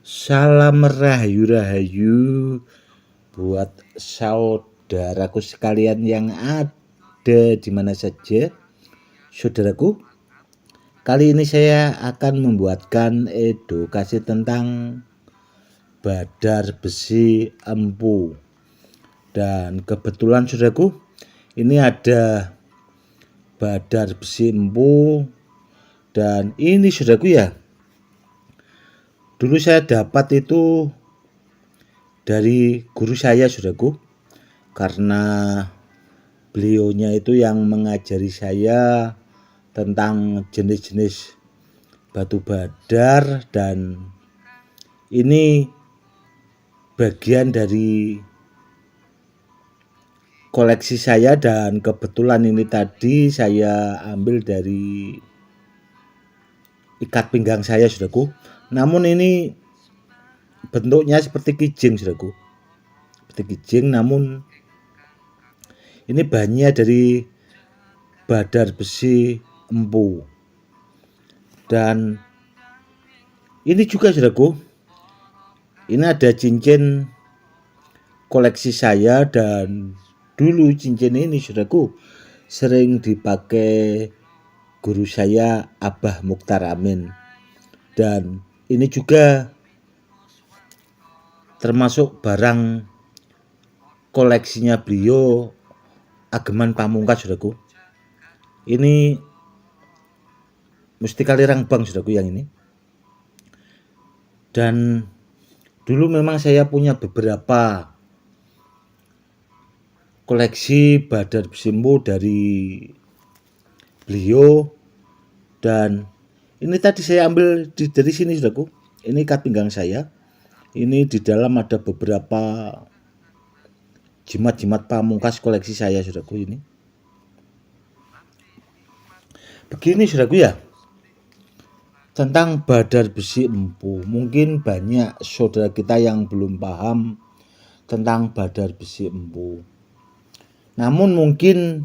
Salam rahayu-rahayu buat saudaraku sekalian yang ada di mana saja. Saudaraku, kali ini saya akan membuatkan edukasi tentang badar besi empu. Dan kebetulan saudaraku, ini ada badar besi empu. Dan ini saudaraku ya, dulu saya dapat itu dari guru saya saudaraku, karena beliaunya itu yang mengajari saya tentang jenis-jenis batu badar, dan ini bagian dari koleksi saya, dan kebetulan ini tadi saya ambil dari ikat pinggang saya saudaraku. Namun ini bentuknya seperti kijing saudaraku, seperti kijing, namun ini bahannya dari badar besi empu. Dan ini juga saudaraku, ini ada cincin koleksi saya, dan dulu cincin ini saudaraku sering dipakai guru saya Abah Mukhtar Amin. Dan ini juga termasuk barang koleksinya beliau Ageman Pamungkas saudaraku. Ini Musti Kalirang Bang saudaraku yang ini. Dan dulu memang saya punya beberapa koleksi badar besi empu dari beliau. Dan ini tadi saya ambil dari sini saudaraku. Ini ikat pinggang saya. Ini di dalam ada beberapa jimat-jimat pamungkas koleksi saya saudaraku ini. Begini saudaraku ya, tentang badar besi empu. Mungkin banyak saudara kita yang belum paham tentang badar besi empu. Namun mungkin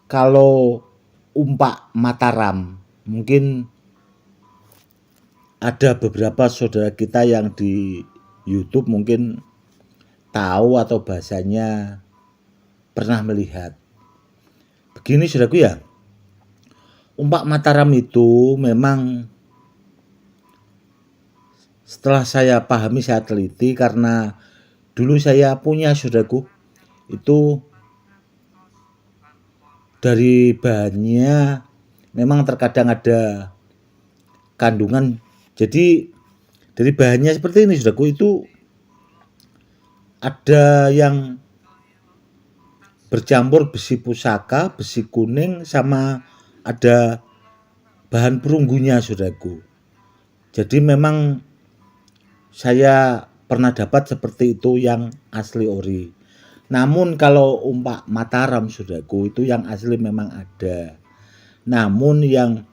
kalau umpak Mataram, mungkin ada beberapa saudara kita yang di YouTube mungkin tahu atau bahasanya pernah melihat. Begini saudaraku ya, umpak Mataram itu memang setelah saya pahami, saya teliti, karena dulu saya punya saudaraku itu dari bahannya memang terkadang ada kandungan. Jadi dari bahannya seperti ini saudaraku, itu ada yang bercampur besi pusaka, besi kuning, sama ada bahan perunggunya saudaraku. Jadi memang saya pernah dapat seperti itu yang asli ori. Namun kalau umpak Mataram saudaraku, itu yang asli memang ada. Namun yang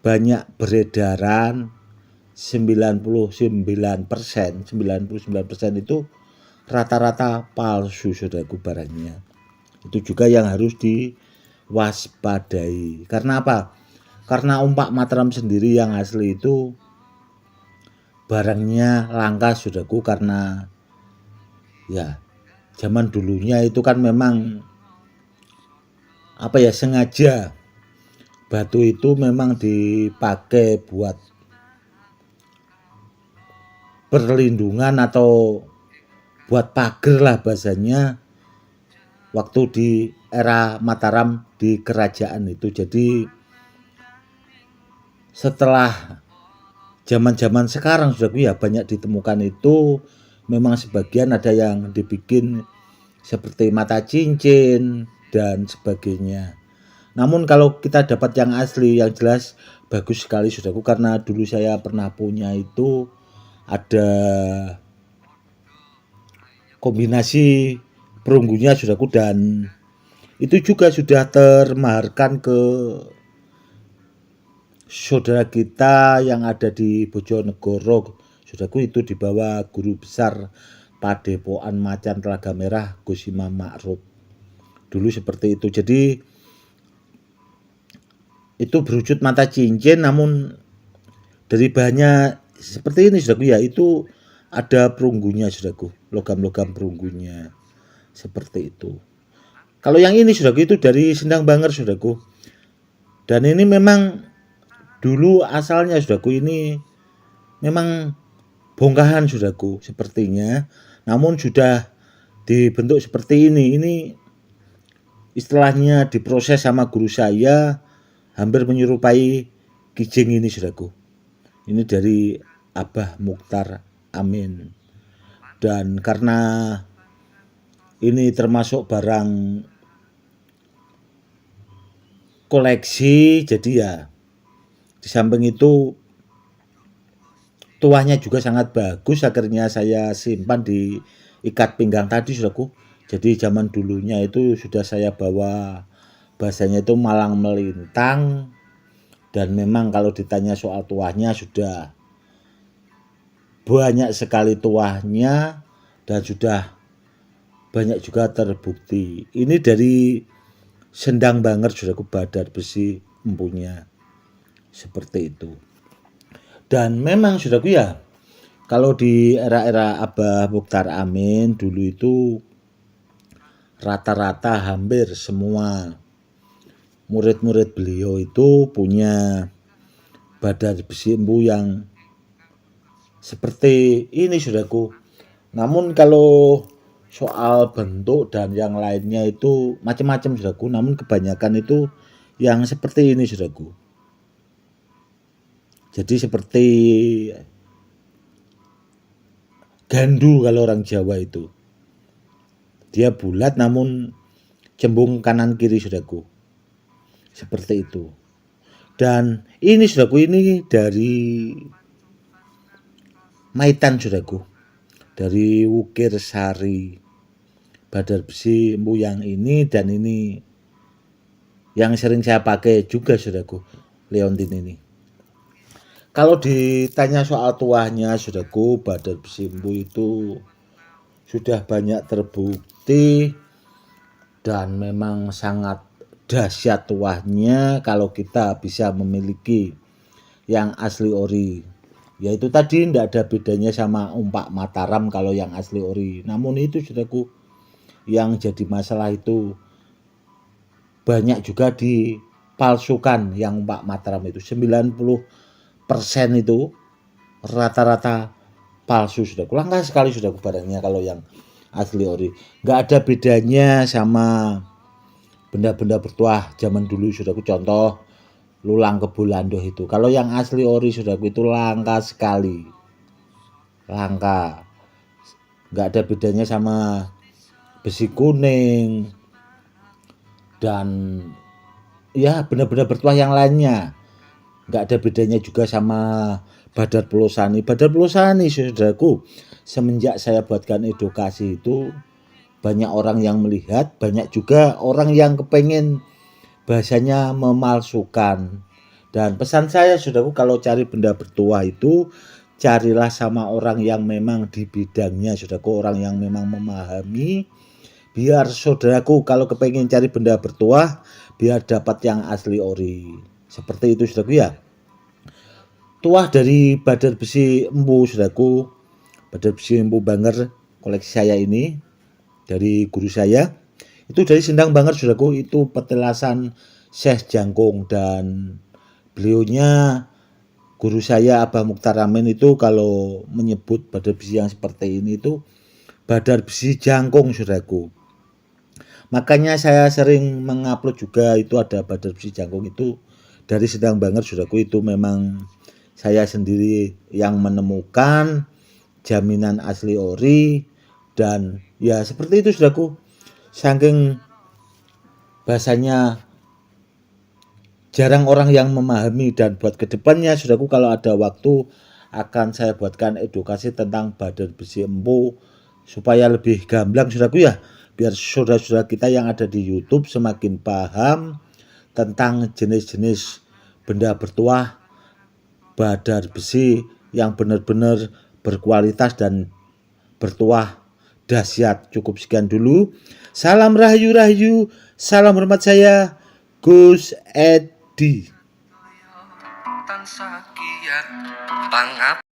banyak beredaran 99% itu rata-rata palsu saudaraku barangnya. Itu juga yang harus diwaspadai. Karena apa? Karena umpak Mataram sendiri yang asli itu barangnya langka saudaraku, karena ya zaman dulunya itu kan memang sengaja batu itu memang dipakai buat perlindungan atau buat pagar lah bahasanya, waktu di era Mataram di kerajaan itu. Jadi setelah zaman-zaman sekarang saudaraku ya, banyak ditemukan itu memang sebagian ada yang dibikin seperti mata cincin dan sebagainya. Namun kalau kita dapat yang asli, yang jelas bagus sekali saudaraku, karena dulu saya pernah punya itu ada kombinasi perunggunya saudaraku, dan itu juga sudah termaharkan ke saudara kita yang ada di Bojonegoro saudaraku, itu di bawah guru besar Padepokan Macan Telaga Merah Gus Imam Ma'ruf. Dulu seperti itu. Jadi itu berwujud mata cincin, namun dari bahannya seperti ini saudaraku ya, itu ada perunggunya saudaraku, logam-logam perunggunya seperti itu. Kalau yang ini saudaraku itu dari Sendang Banger saudaraku, dan ini memang dulu asalnya saudaraku ini memang bongkahan saudaraku sepertinya, namun sudah dibentuk seperti ini. Ini istilahnya diproses sama guru saya, hampir menyerupai kijing ini saudaraku. Ini dari Abah Mukhtar Amin. Dan karena ini termasuk barang koleksi, jadi ya di samping itu tuahnya juga sangat bagus, akhirnya saya simpan di ikat pinggang tadi saudaraku. Jadi zaman dulunya itu sudah saya bawa, bahasanya itu malang melintang, dan memang kalau ditanya soal tuahnya sudah banyak sekali tuahnya dan sudah banyak juga terbukti. Ini dari Sendang Banger saudaraku, Badar Besi empunya seperti itu. Dan memang saudaraku ya, kalau di era-era Abah Mukhtar Amin dulu itu rata-rata hampir semua murid-murid beliau itu punya Badar Besi empu yang seperti ini saudaraku. Namun kalau soal bentuk dan yang lainnya itu macam-macam saudaraku, namun kebanyakan itu yang seperti ini saudaraku. Jadi seperti gandu kalau orang Jawa itu. Dia bulat namun cembung kanan kiri saudaraku. Seperti itu. Dan ini saudaraku, ini dari Maitan saudaraku. Dari Wukir Sari. Badar Besi empu yang ini dan ini yang sering saya pakai juga saudaraku, Leontin ini. Kalau ditanya soal tuahnya saudaraku, Badar Besi empu itu sudah banyak terbukti dan memang sangat dahsyat tuahnya kalau kita bisa memiliki yang asli ori. Yaitu tadi tidak ada bedanya sama umpak Mataram kalau yang asli ori. Namun itu saudaraku, yang jadi masalah itu banyak juga dipalsukan. Yang umpak Mataram itu 90% itu rata-rata palsu saudaraku. Langka sekali saudaraku barangnya kalau yang asli ori. Nggak ada bedanya sama benda-benda bertuah zaman dulu saudaraku. Contoh lulang Kebolandoh itu. Kalau yang asli ori saudaraku itu langka sekali. Langka. Nggak ada bedanya sama besi kuning dan ya benda-benda bertuah yang lainnya. Nggak ada bedanya juga sama Badar Pelosani. Badar Pelosani saudaraku, semenjak saya buatkan edukasi itu banyak orang yang melihat, banyak juga orang yang kepengen bahasanya memalsukan. Dan pesan saya saudaraku, kalau cari benda bertuah itu carilah sama orang yang memang di bidangnya saudaraku, orang yang memang memahami, biar saudaraku kalau kepengen cari benda bertuah biar dapat yang asli ori. Seperti itu saudaraku ya. Tuah dari Badar Besi empu saudaraku, Badar Besi empu Banger koleksi saya ini dari guru saya. Itu dari Sendang Banger saudaraku, itu petilasan Syekh Jangkung, dan beliaunya guru saya Abah Mukhtar Amin itu kalau menyebut Badar Besi yang seperti ini itu Badar Besi Jangkung saudaraku. Makanya saya sering mengupload juga itu ada Badar Besi Jangkung itu dari Sendang Banger saudaraku. Itu memang saya sendiri yang menemukan, jaminan asli ori, dan ya seperti itu saudaraku. Saking bahasanya jarang orang yang memahami, dan buat kedepannya saudaraku kalau ada waktu akan saya buatkan edukasi tentang Badar Besi empu supaya lebih gamblang saudaraku ya, biar saudara-saudara kita yang ada di YouTube semakin paham tentang jenis-jenis benda bertuah Badar Besi yang benar-benar berkualitas dan bertuah dahsyat. Cukup sekian dulu. Salam rahayu-rahayu, salam hormat saya Gus Edi.